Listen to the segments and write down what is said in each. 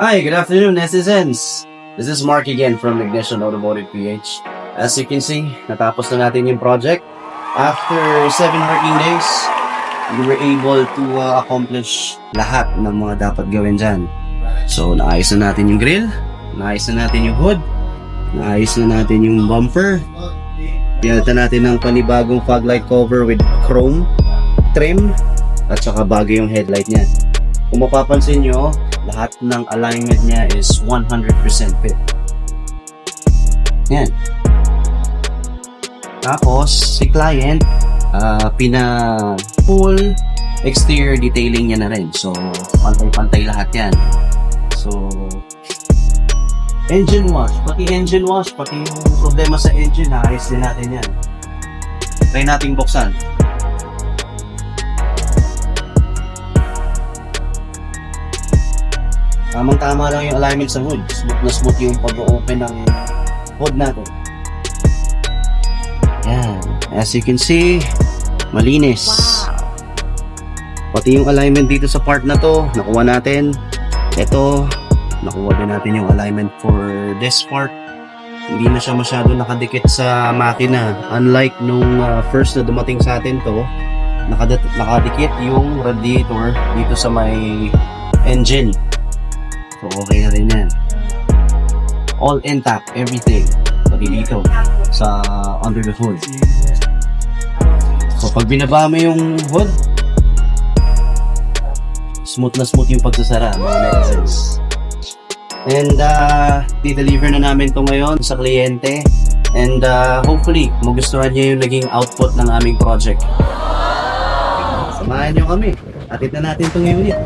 Hi, good afternoon, netizens. This is Mark again from Ignition Automotive PH. As you can see, natapos na natin yung project. After 7 working days, we were able to accomplish lahat ng mga dapat gawin dyan. So, naayos na natin yung grill, naayos na natin yung hood, naayos na natin yung bumper, pinalitan natin ng panibagong fog light cover with chrome trim, at saka bago yung headlight niya. Kung mapapansin nyo, lahat ng alignment niya is 100% fit. Yan. Tapos, si client, full exterior detailing niya na rin. So, pantay-pantay lahat yan. So, engine wash, pati yung problema sa engine, naayos din natin yan. Try nating buksan. Tamang-tama lang yung alignment sa hood. Smooth na smooth yung pag-open ng hood natin. Yan. As you can see, malinis. Pati yung alignment dito sa part na to, nakuha natin. Ito, nakuha din natin yung alignment for this part. Hindi na siya masyado nakadikit sa makina. Unlike nung first na dumating sa atin to, nakadikit yung radiator dito sa may engine. So, okay na rin yan. All intact, everything. Pati dito, sa under the hood. So, pag binaba mo yung hood, smooth na smooth yung pagsasara, mga netizens. And, di-deliver na namin to ngayon sa kliyente. And, hopefully, magustuhan niyo yung naging output ng aming project. Samahan niyo kami. Atid na natin itong unit.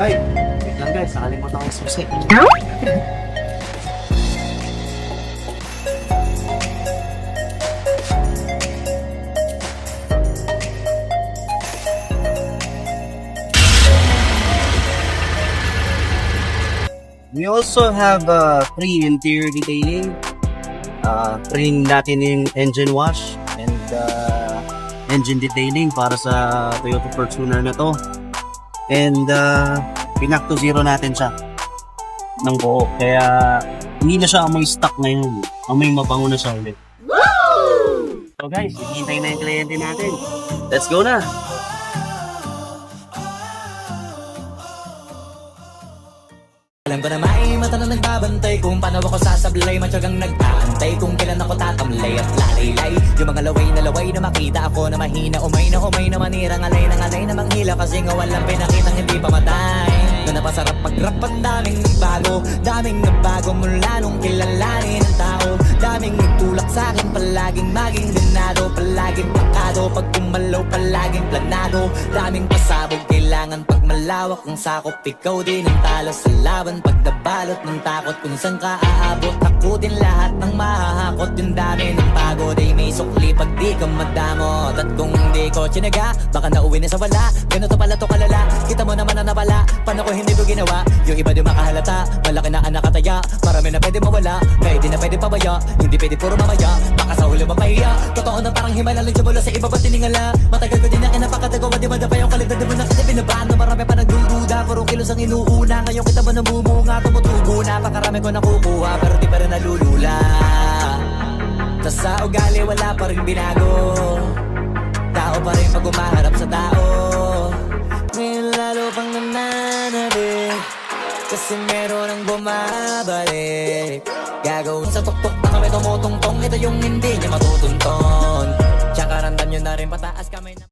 Ay, wait lang guys, nakalimutan akong susi. We also have free interior detailing. Free natin yung engine wash and engine detailing para sa Toyota Fortuner na to. And pinak to zero natin siya ng buo. Kaya hindi na siya amoy stock ngayon. Amoy mabango na siya ulit. So guys, hihintay na yung kliyente natin. Let's go na! Alam ko na may mata na nagbabantay kung paano ako sasablay. Matyagang nag-aantay kung kailan ako tatamlay at lalaylay. Yung mga laway na makita ako na mahina. Umay na manirang alay na manghila. Kasi nga walang pinakitang hindi pa matay. Na napasarap mag-rap ang daming nagbago mula nung kilalanin ang tao. Daming nagtulak sa'kin, palaging maging ganado, palaging plakado, pag kumalaw palaging planado. Daming pasabog, kailangan pag malawak ang sakop. Ikaw din ang talo sa laban, pag nabalot ng takot. Kung saan ka aabot, ako din lahat ng mahahakot. Yung dami ng pagod ay may sukli pag di ka madamot. At kung hindi ko tsinaga, baka nauwi na sa wala. Ganito pala to kalala, kita mo naman na napala. Paano ko hindi ko ginawa, yung iba di makahalata. Malaki na anak kataya, marami na pwede mawala. Kaya di na pwede pabaya, hindi pwede puro mamaya. Baka sa huli mapahiya, totoo na parang himala lang mula sa iba ba tiningala. Matagal ko din na kinapakatagawa, di madapa yung kalidad. Di mo na kita binabahan na marami pa nagdududa. Puro kilos ang inuuna, ngayon kita ba namumunga. Tumutubo na, pakarami ko nakukuha, pero di pa rin nalulula. Tas sa ugali wala pa rin binago, tao pa rin pag umaharap sa tao. Ngayon lalo pang nananabik, kasi meron ang bumabalik. Gagawin sa tuktok na kami tumutungtong, ito yung hindi niya matutunton. Tsaka randam nyo na rin pataas kamay na